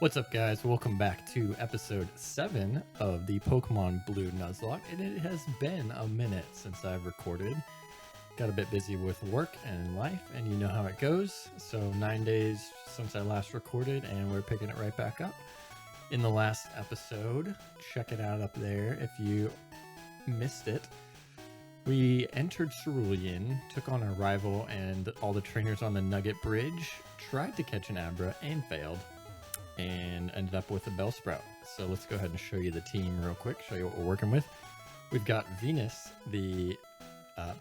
What's up, guys? Welcome back to episode 7 of the Pokemon Blue Nuzlocke, and it has been a minute since I've recorded. Got a bit busy with work and life, and you know how it goes. So 9 days since I last recorded, and we're picking it right back up. In the last episode, check it out up there if you missed it. We entered Cerulean, took on our rival, and all the trainers on the Nugget Bridge tried to catch an Abra and failed, and ended up with a Bellsprout. So let's go ahead and show you the team real quick, show you what we're working with. We've got Venus, the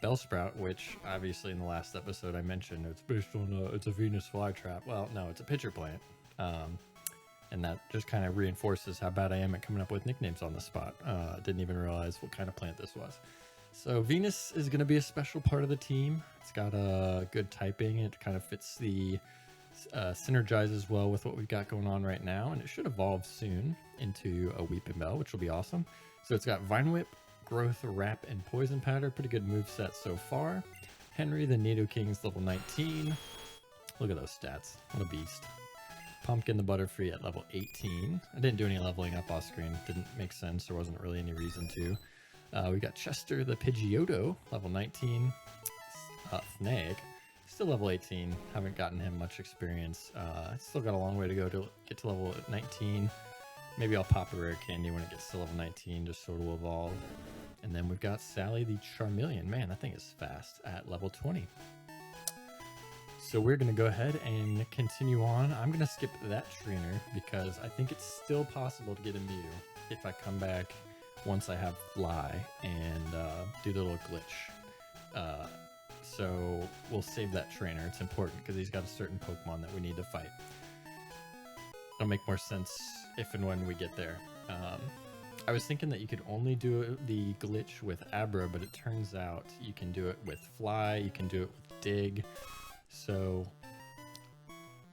Bellsprout, which obviously in the last episode I mentioned it's based on it's a Venus flytrap. Well, no, it's a pitcher plant. And that just kind of reinforces how bad I am at coming up with nicknames on the spot. Didn't even realize what kind of plant this was. So Venus is going to be a special part of the team. It's got a good typing. It kind of fits the synergizes well with what we've got going on right now, and it should evolve soon into a Weeping Bell, which will be awesome. So it's got Vine Whip, Growth, Wrap, and Poison Powder. Pretty good moveset so far. Henry the Nidoking's level 19. Look at those stats. What a beast. Pumpkin the Butterfree at level 18. I didn't do any leveling up off screen. Didn't make sense. There wasn't really any reason to. We got Chester the Pidgeotto, level 19. Snag, still level 18. Haven't gotten him much experience. Still got a long way to go to get to level 19. Maybe I'll pop a rare candy when it gets to level 19 just so it'll evolve. And then we've got Sally the Charmeleon. Man, that thing is fast at level 20. So we're going to go ahead and continue on. I'm going to skip that trainer because I think it's still possible to get a Mew if I come back once I have Fly and do the little glitch. So we'll save that trainer. It's important because he's got a certain Pokemon that we need to fight. It'll make more sense if and when we get there. I was thinking that you could only do the glitch with Abra, but it turns out you can do it with Fly, you can do it with Dig. So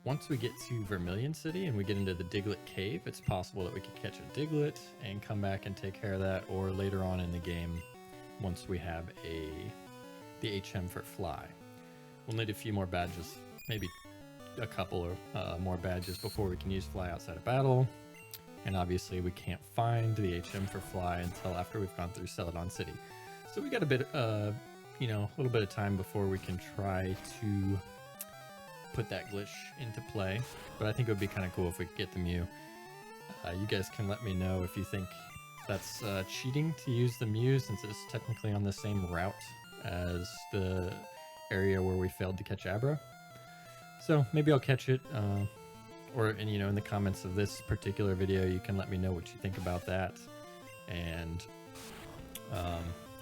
once we get to Vermilion City and we get into the Diglett Cave, it's possible that we could catch a Diglett and come back and take care of that, or later on in the game once we have the HM for Fly. We'll need a few more badges, maybe a couple or more badges before we can use Fly outside of battle. And obviously we can't find the HM for Fly until after we've gone through Celadon City. So we got a bit, a little bit of time before we can try to put that glitch into play. But I think it would be kind of cool if we could get the Mew. You guys can let me know if you think that's cheating to use the Mew, since it's technically on the same route as the area where we failed to catch Abra. So maybe I'll catch it, or in the comments of this particular video you can let me know what you think about that, and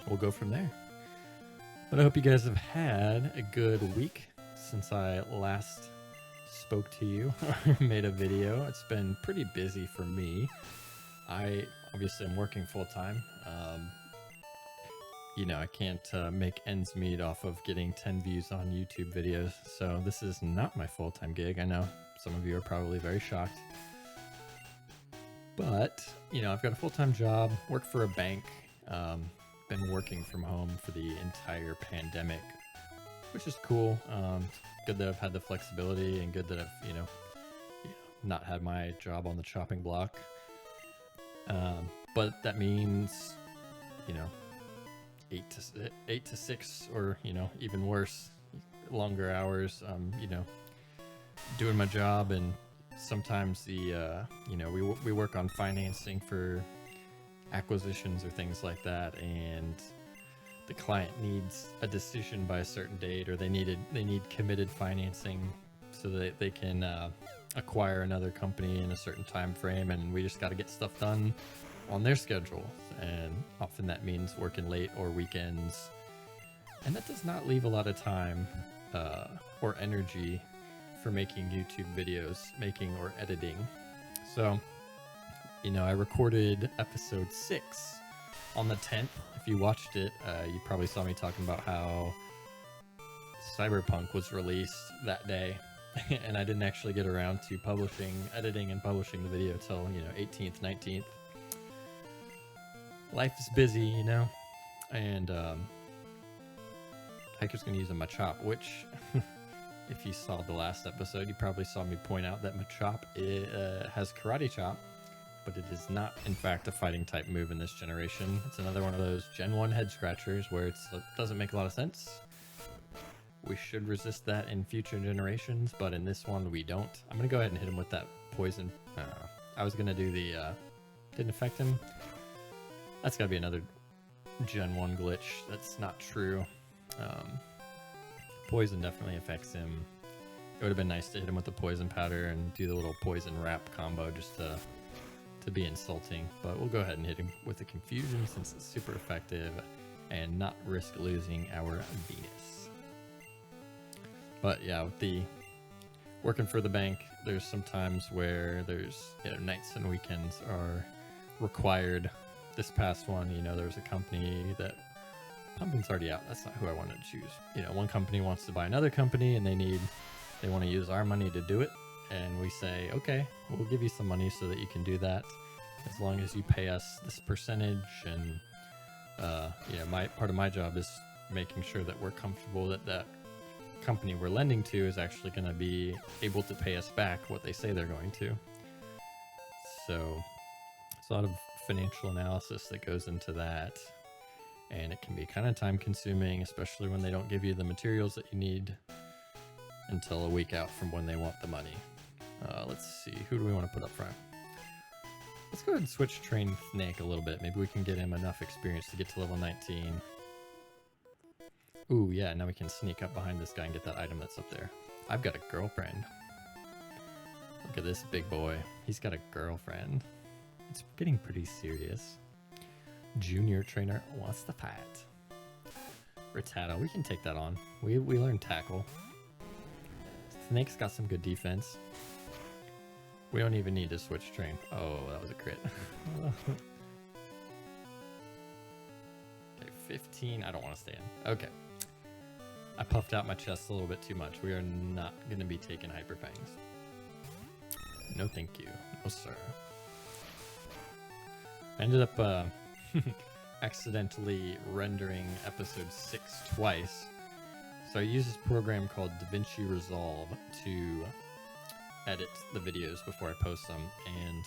we'll go from there. But I hope you guys have had a good week since I last spoke to you or made a video. It's been pretty busy for me. I obviously am working full-time. I can't make ends meet off of getting 10 views on YouTube videos, so this is not my full-time gig. I know some of you are probably very shocked. But, I've got a full-time job, work for a bank, been working from home for the entire pandemic, which is cool. Good that I've had the flexibility, and good that I've, not had my job on the chopping block. But that means, 8 to 6, or even worse, longer hours. Doing my job, and sometimes we work on financing for acquisitions or things like that, and the client needs a decision by a certain date, or they need committed financing so that they can acquire another company in a certain time frame, and we just got to get stuff done on their schedule, and often that means working late or weekends, and that does not leave a lot of time or energy for making YouTube videos, making or editing. So I recorded episode 6 on the 10th. If you watched it, you probably saw me talking about how Cyberpunk was released that day, and I didn't actually get around to editing and publishing the video till 18th, 19th. Life is busy, and Hiker's gonna use a Machop, which If you saw the last episode, you probably saw me point out that Machop has Karate Chop, but it is not, in fact, a fighting type move in this generation. It's another one of those Gen 1 head scratchers where it doesn't make a lot of sense. We should resist that in future generations, but in this one we don't. I'm going to go ahead and hit him with that poison. I was going to do the... didn't affect him. That's got to be another Gen 1 glitch. That's not true. Poison definitely affects him. It would have been nice to hit him with the poison powder and do the little poison wrap combo just to be insulting, but we'll go ahead and hit him with the confusion since it's super effective and not risk losing our Venus. But yeah, with the working for the bank, there's some times where there's, nights and weekends are required. This past one, there was a company that Pumpkin's already out. That's not who I wanted to choose. One company wants to buy another company and they want to use our money to do it. And we say, okay, we'll give you some money so that you can do that as long as you pay us this percentage. And, my part of my job is making sure that we're comfortable that that company we're lending to is actually going to be able to pay us back what they say they're going to. So it's a lot of financial analysis that goes into that. And it can be kind of time consuming, especially when they don't give you the materials that you need until a week out from when they want the money. Let's see, who do we want to put up front? Let's go ahead and switch train Snake a little bit. Maybe we can get him enough experience to get to level 19. Ooh, yeah, now we can sneak up behind this guy and get that item that's up there. I've got a girlfriend. Look at this big boy. He's got a girlfriend. It's getting pretty serious. Junior trainer wants to fight. Rattata, we can take that on. We learned tackle. Snake's got some good defense. We don't even need to switch train. Oh, that was a crit. Okay, 15. I don't want to stay in. Okay. I puffed out my chest a little bit too much. We are not going to be taking Hyper Fangs. No thank you. No sir. I ended up accidentally rendering episode 6 twice. So I use this program called DaVinci Resolve to edit the videos before I post them, and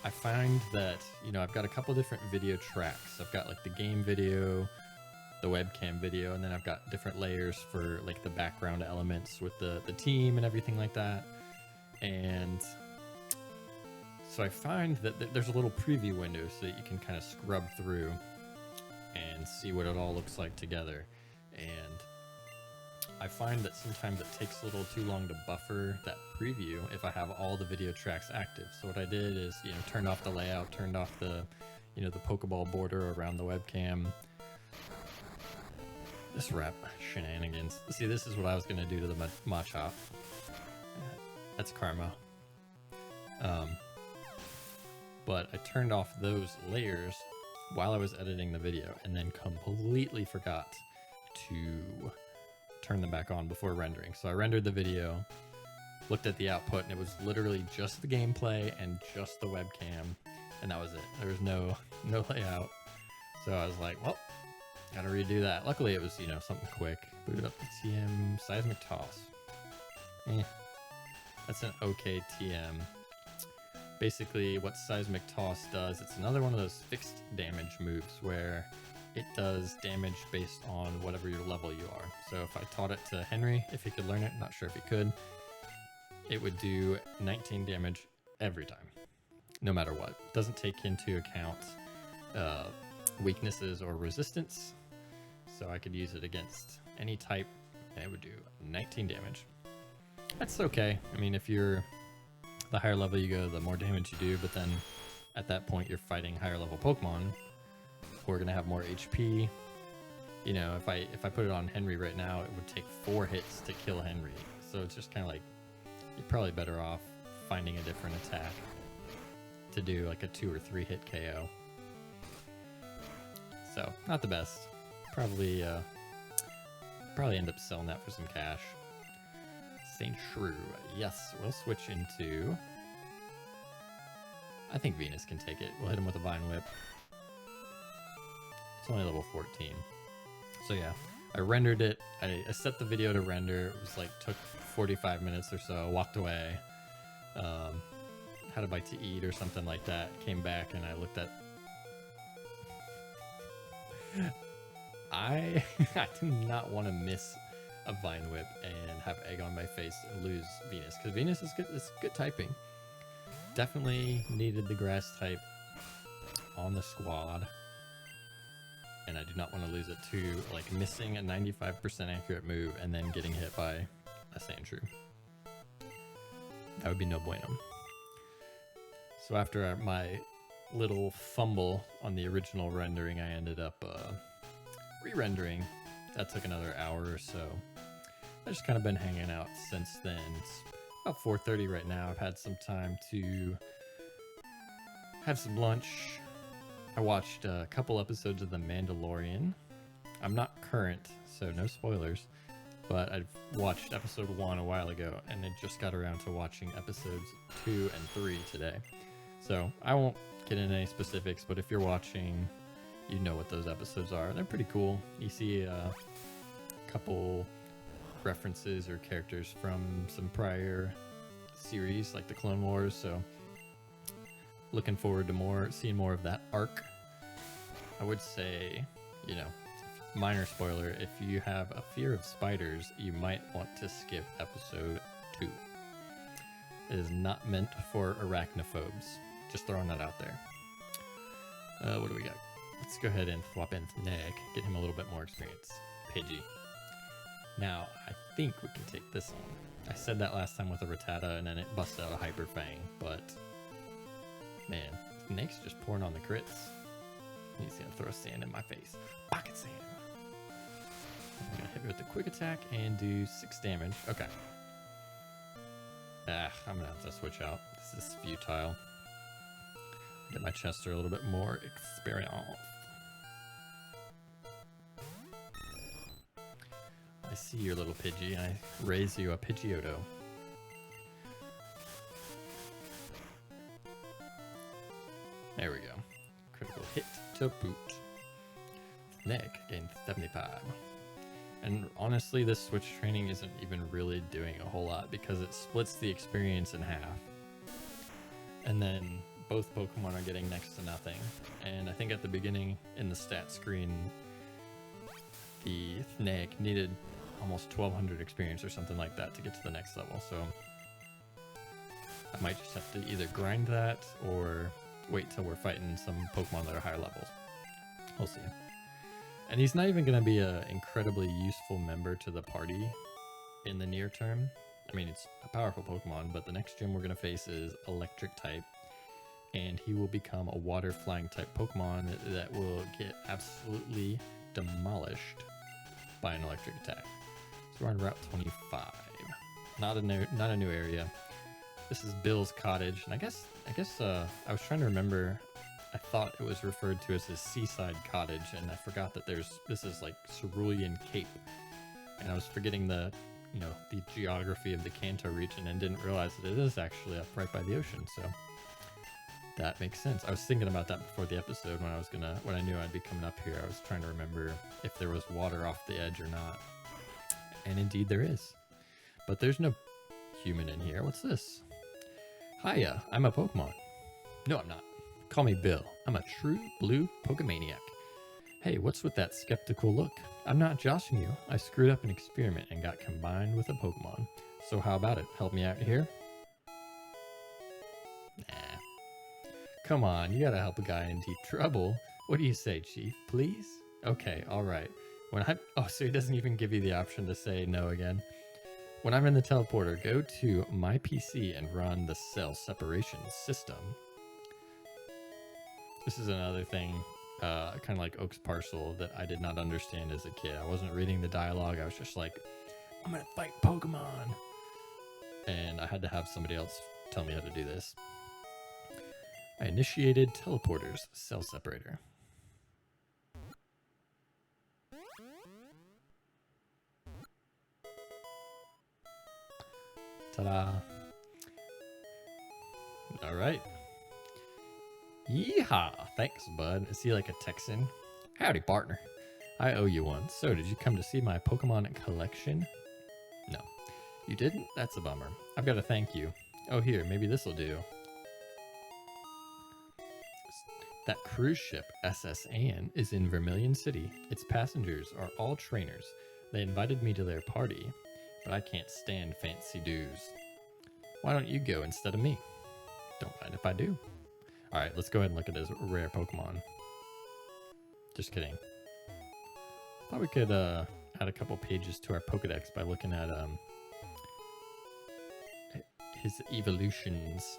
I find that, I've got a couple different video tracks. I've got like the game video, the webcam video, and then I've got different layers for like the background elements with the team and everything like that. And so I find that there's a little preview window so that you can kind of scrub through and see what it all looks like together. And I find that sometimes it takes a little too long to buffer that preview if I have all the video tracks active. So what I did is, turned off the layout, turned off the, the Pokeball border around the webcam. This wrap shenanigans. See, this is what I was going to do to the Machop. That's karma. But I turned off those layers while I was editing the video and then completely forgot to turn them back on before rendering. So I rendered the video, looked at the output, and it was literally just the gameplay and just the webcam, and that was it. There was no layout. So I was like, well, gotta redo that. Luckily it was, something quick. Booted up the TM, Seismic Toss. That's an okay TM. Basically what Seismic Toss does, it's another one of those fixed damage moves where it does damage based on whatever your level you are. So if I taught it to Henry, if he could learn it, not sure if he could, it would do 19 damage every time, no matter what. Doesn't take into account weaknesses or resistance. So I could use it against any type and it would do 19 damage. That's okay. I mean, if you're the higher level you go, the more damage you do, but then at that point you're fighting higher level Pokemon who are going to have more HP. If I put it on Henry right now, it would take 4 hits to kill Henry. So it's just kind of like, you're probably better off finding a different attack to do like a 2 or 3 hit KO. So not the best. Probably end up selling that for some cash. Saint Shrew. Yes, we'll switch into... I think Venus can take it. We'll hit him with a Vine Whip. It's only level 14. So yeah, I rendered it. I set the video to render. It was like took 45 minutes or so. Walked away. Had a bite to eat or something like that. Came back and I looked at. I do not want to miss a Vine Whip and have egg on my face and lose Venus, because Venus is good. It's good typing. Definitely needed the grass type on the squad, and I do not want to lose it to like missing a 95% accurate move and then getting hit by a Sandshrew. That would be no bueno. So after my little fumble on the original rendering, I ended up re-rendering. That took another hour or so. I've just kind of been hanging out since then. It's about 4:30 right now. I've had some time to have some lunch. I watched a couple episodes of The Mandalorian. I'm not current, so no spoilers, but I've watched episode 1 a while ago, and I just got around to watching episodes 2 and 3 today. So I won't get into any specifics, but if you're watching, you know what those episodes are. They're pretty cool. You see a couple references or characters from some prior series like the Clone Wars, so looking forward to seeing more of that arc. I would say, you know, minor spoiler, if you have a fear of spiders, you might want to skip episode 2. It is not meant for arachnophobes. Just throwing that out there. What do we got? Let's go ahead and swap in Nick, get him a little bit more experience. Pidgey. Now, I think we can take this on. I said that last time with a Rattata, and then it busted out a Hyper Fang, but man, Nick's just pouring on the crits. He's gonna throw sand in my face. Pocket sand. I'm gonna hit me with the quick attack and do 6 damage. Okay. I'm gonna have to switch out. This is futile. Get my Chester a little bit more experience. I see your little Pidgey, and I raise you a Pidgeotto. There we go. Critical hit to boot. Nick gained 75. And honestly, this switch training isn't even really doing a whole lot because it splits the experience in half. And then both Pokemon are getting next to nothing. And I think at the beginning in the stat screen, the Nick needed almost 1200 experience or something like that to get to the next level. So I might just have to either grind that or wait till we're fighting some Pokemon that are higher levels. We'll see. And he's not even going to be an incredibly useful member to the party in the near term. I mean, it's a powerful Pokemon, but the next gym we're going to face is electric type, and he will become a water flying type Pokemon that will get absolutely demolished by an electric attack. So we're on Route 25. Not a new area. This is Bill's cottage, and I guess I was trying to remember. I thought it was referred to as a seaside cottage, and I forgot that this is like Cerulean Cape, and I was forgetting the geography of the Kanto region and didn't realize that it is actually up right by the ocean. So that makes sense. I was thinking about that before the episode when I knew I'd be coming up here. I was trying to remember if there was water off the edge or not, and indeed there is, but there's no human in here. What's this? Hiya, I'm a Pokemon. No, I'm not. Call me Bill. I'm a true blue Pokemaniac. Hey, what's with that skeptical look? I'm not joshing you. I screwed up an experiment and got combined with a Pokemon. So how about it? Help me out here? Nah. Come on, you gotta help a guy in deep trouble. What do you say, Chief? Please? Okay, alright. So he doesn't even give you the option to say no again. When I'm in the teleporter, go to my PC and run the cell separation system. This is another thing, kind of like Oak's Parcel, that I did not understand as a kid. I wasn't reading the dialogue. I was just like, I'm gonna fight Pokemon. And I had to have somebody else tell me how to do this. I initiated teleporter's cell separator. Ta-da. All right. Yeehaw! Thanks, bud. Is he like a Texan? Howdy, partner. I owe you one. So, did you come to see my Pokemon collection? No. You didn't? That's a bummer. I've got to thank you. Oh, here, maybe this'll do. That cruise ship, SS Anne, is in Vermilion City. Its passengers are all trainers. They invited me to their party, but I can't stand fancy dues. Why don't you go instead of me? Don't mind if I do. Alright, let's go ahead and look at his rare Pokemon. Just kidding. Thought we could add a couple pages to our Pokedex by looking at his evolutions.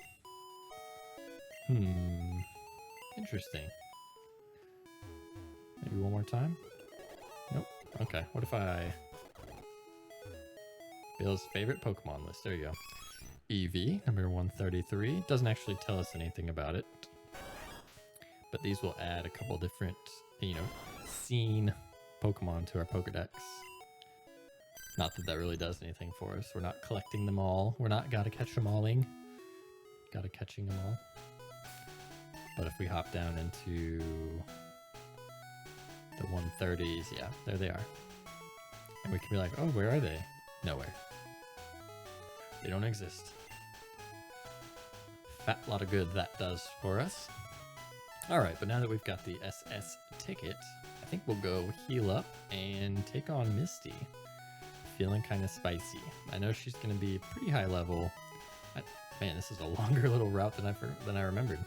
Interesting. Maybe one more time? Nope. Okay, what if I... Bill's favorite Pokemon list. There you go. Eevee, number 133. Doesn't actually tell us anything about it. But these will add a couple different, seen Pokemon to our Pokedex. Not that that really does anything for us. We're not collecting them all. We're not gotta catch them alling. Gotta catching them all. But if we hop down into the 130s, yeah, there they are. And we can be like, oh, where are they? Nowhere. They don't exist. Fat lot of good that does for us. Alright, but now that we've got the SS ticket, I think we'll go heal up and take on Misty. Feeling kind of spicy. I know she's going to be pretty high level. Man, this is a longer little route than I remembered.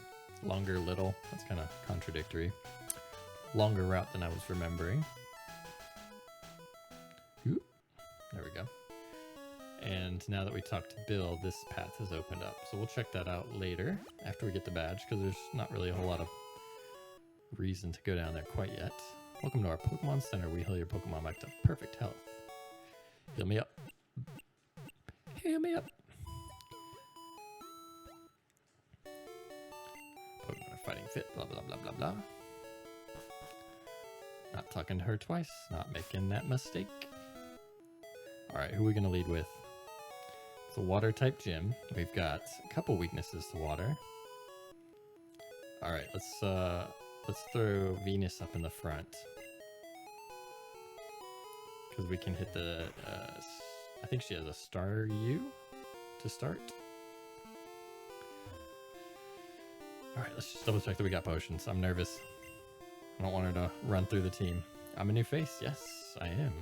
Longer little, that's kind of contradictory. Longer route than I was remembering. Ooh, there we go. And now that we talked to Bill, this path has opened up. So we'll check that out later after we get the badge, because there's not really a whole lot of reason to go down there quite yet. Welcome to our Pokemon Center. We heal your Pokemon back to perfect health. Heal me up. Heal me up. Pokemon are fighting fit, blah, blah, blah, blah, blah. Not talking to her twice, not making that mistake. Alright, who are we going to lead with? It's a water type gym. We've got a couple weaknesses to water. Alright, let's throw Venus up in the front. Because we can hit the, I think she has a Staryu to start. Alright, let's just double check that we got potions. I'm nervous. I don't want her to run through the team. I'm a new face. Yes, I am.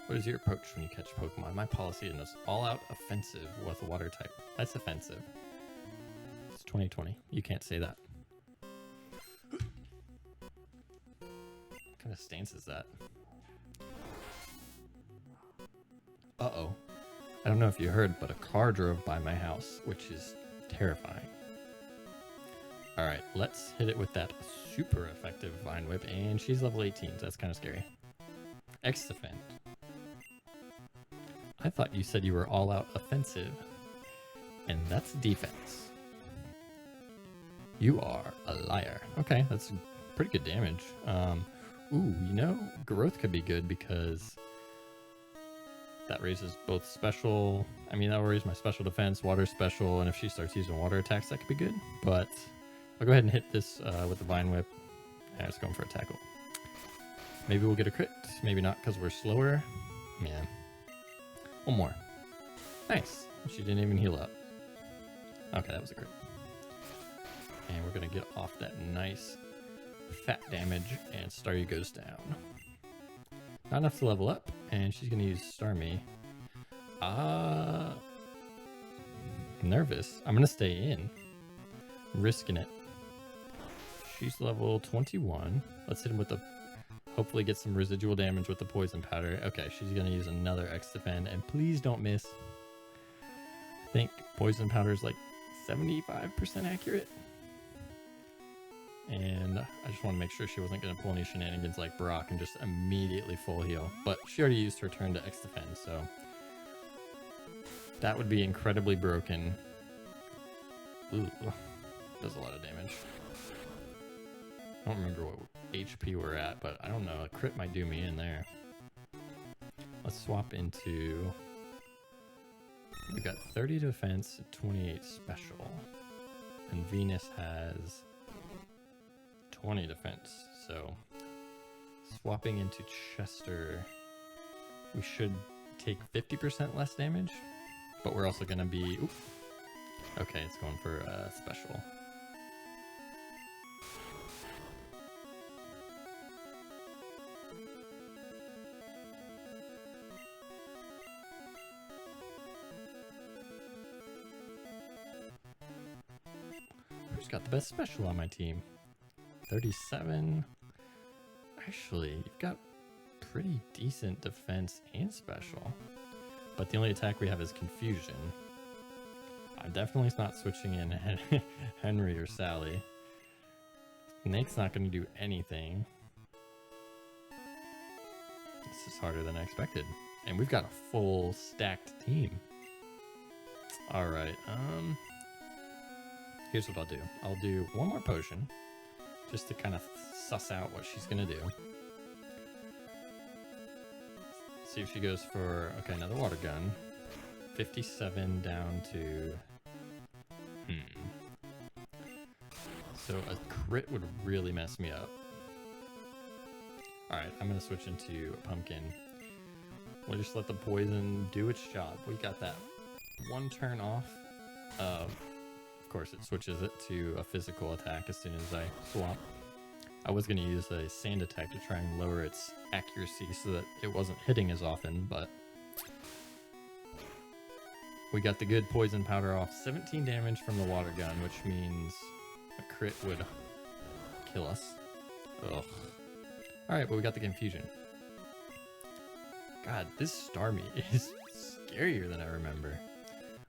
What is your approach when you catch Pokemon? My policy is all out offensive with a water type. That's offensive. It's 2020. You can't say that. What kind of stance is that? Uh-oh. I don't know if you heard, but a car drove by my house, which is terrifying. Alright, let's hit it with that super effective Vine Whip, and she's level 18, so that's kind of scary. X-Defend. I thought you said you were all-out offensive, and that's defense. You are a liar. Okay, that's pretty good damage. Ooh, growth could be good because that raises both special... I mean, that will raise my special defense, water special, and if she starts using water attacks, that could be good. But I'll go ahead and hit this with the Vine Whip. I was going for a tackle. Maybe we'll get a crit. Maybe not because we're slower. Man. One more. Nice. She didn't even heal up. Okay, that was a crit. And we're going to get off that nice fat damage, and Staryu goes down. Not enough to level up, and she's going to use Starmie. Nervous. I'm going to stay in. I'm risking it. She's level 21. Let's hit him with the... Hopefully get some residual damage with the poison powder. Okay, she's going to use another X-Defend, and please don't miss. I think poison powder is like 75% accurate. And I just want to make sure she wasn't going to pull any shenanigans like Brock and just immediately full heal. But she already used her turn to X-Defend, so that would be incredibly broken. Ooh, does a lot of damage. I don't remember what HP we're at, but I don't know. A crit might do me in there. Let's swap into... We've got 30 defense, 28 special. And Venus has 20 defense, so Swapping into Chester, we should take 50% less damage, but we're also going to be... Oops. Okay, it's going for a special. Who's got the best special on my team? 37. Actually, you've got pretty decent defense and special. But the only attack we have is Confusion. I'm definitely not switching in Henry or Sally. Snake's not going to do anything. This is harder than I expected. And we've got a full stacked team. Alright, here's what I'll do. I'll do one more potion, just to kind of suss out what she's gonna do. See if she goes for, okay, another water gun. 57 down to, So a crit would really mess me up. Alright, I'm gonna switch into a pumpkin. We'll just let the poison do its job. We got that one turn off. Of course, it switches it to a physical attack as soon as I swap. I was going to use a sand attack to try and lower its accuracy so that it wasn't hitting as often, but we got the good poison powder off. 17 damage from the water gun, which means a crit would kill us. Ugh. Alright, but we got the confusion. God, this Starmie is scarier than I remember.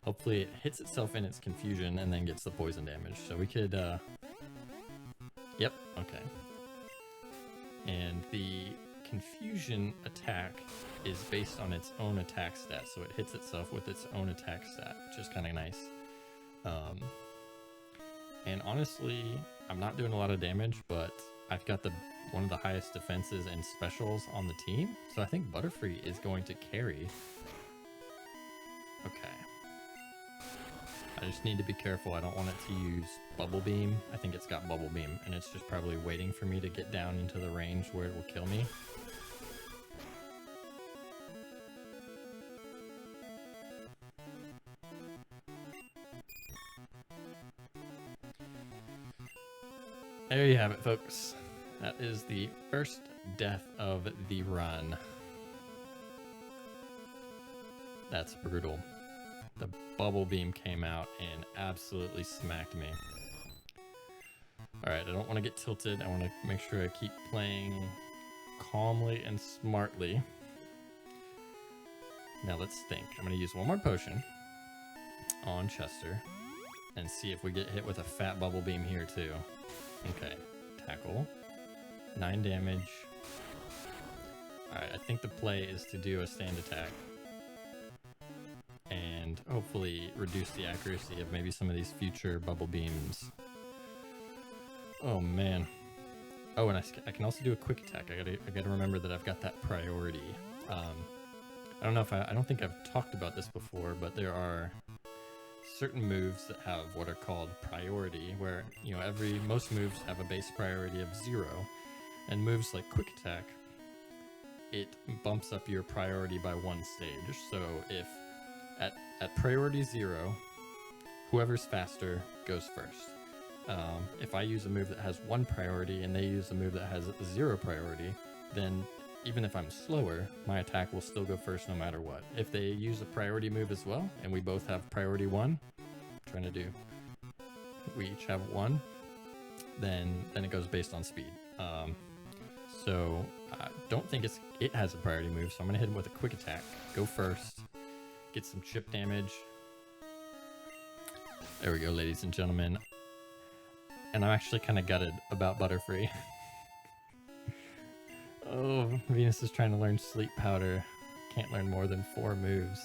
Hopefully it hits itself in its confusion and then gets the poison damage. So we could, yep, okay. And the confusion attack is based on its own attack stat. So it hits itself with its own attack stat, which is kind of nice. And honestly, I'm not doing a lot of damage, but I've got one of the highest defenses and specials on the team. So I think Butterfree is going to carry. Okay. I just need to be careful. I don't want it to use Bubblebeam. I think it's got Bubblebeam, and it's just probably waiting for me to get down into the range where it will kill me. There you have it, folks. That is the first death of the run. That's brutal. The Bubblebeam came out and absolutely smacked me. Alright, I don't want to get tilted. I want to make sure I keep playing calmly and smartly. Now let's think. I'm going to use one more potion on Chester and see if we get hit with a fat Bubblebeam here too. Okay, tackle. 9 damage. Alright, I think the play is to do a stand attack. And hopefully reduce the accuracy of maybe some of these future bubble beams. Oh man. Oh, and I can also do a quick attack. I gotta remember that I've got that priority. I don't know if I don't think I've talked about this before, but there are certain moves that have what are called priority, where most moves have a base priority of 0, and moves like quick attack, it bumps up your priority by 1 stage. So if at priority 0, whoever's faster goes first. If I use a move that has 1 priority and they use a move that has 0 priority, then even if I'm slower, my attack will still go first no matter what. If they use a priority move as well, and we both have priority 1, we each have 1, then it goes based on speed. So I don't think it has a priority move, so I'm gonna hit him with a quick attack. Go first. Get some chip damage. There we go, ladies and gentlemen. And I'm actually kind of gutted about Butterfree. Oh, Venus is trying to learn Sleep Powder. Can't learn more than 4 moves.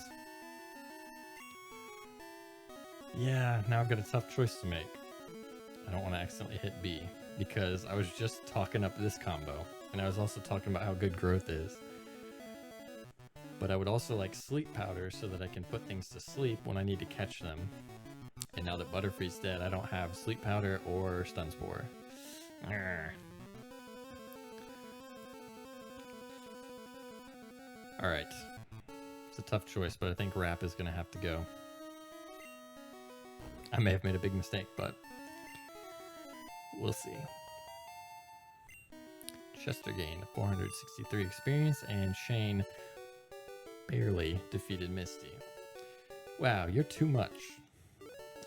Yeah, now I've got a tough choice to make. I don't want to accidentally hit B, because I was just talking up this combo, and I was also talking about how good growth is. But I would also like Sleep Powder so that I can put things to sleep when I need to catch them. And now that Butterfree's dead, I don't have Sleep Powder or Stun Spore. All right. It's a tough choice, but I think Rap is going to have to go. I may have made a big mistake, but we'll see. Chester gained 463 experience, and Shane barely defeated Misty. Wow, you're too much.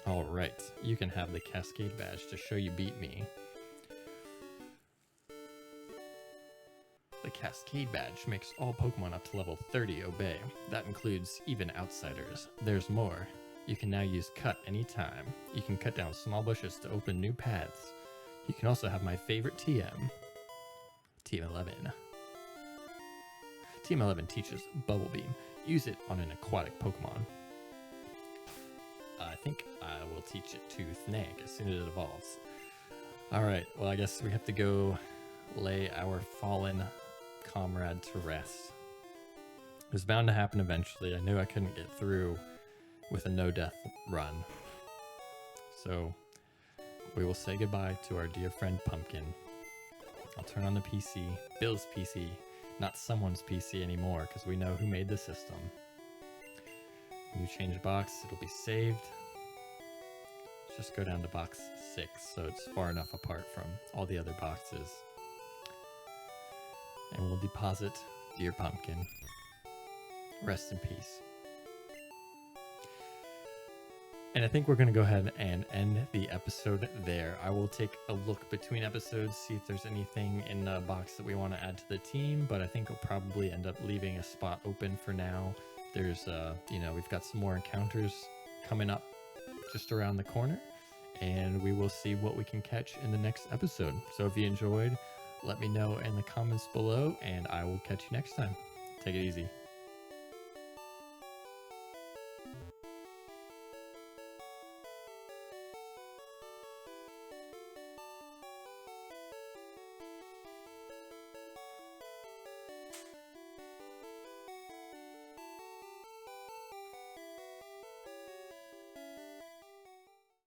All right, you can have the Cascade Badge to show you beat me. The Cascade Badge makes all Pokemon up to level 30 obey. That includes even outsiders. There's more. You can now use Cut anytime. You can cut down small bushes to open new paths. You can also have my favorite TM, Team 11. Team 11 teaches Bubblebeam. Use it on an aquatic Pokemon. I think I will teach it to Snake as soon as it evolves. Alright, well I guess we have to go lay our fallen comrade to rest. It was bound to happen eventually. I knew I couldn't get through with a no-death run. So we will say goodbye to our dear friend Pumpkin. I'll turn on the PC, Bill's PC, not someone's PC anymore, because we know who made the system. When you change box, it'll be saved. Just go down to box 6, so it's far enough apart from all the other boxes. And we'll deposit dear Pumpkin. Rest in peace. And I think we're going to go ahead and end the episode there. I will take a look between episodes, see if there's anything in the box that we want to add to the team, but I think we'll probably end up leaving a spot open for now. There's, we've got some more encounters coming up just around the corner, and we will see what we can catch in the next episode. So if you enjoyed, let me know in the comments below, and I will catch you next time. Take it easy.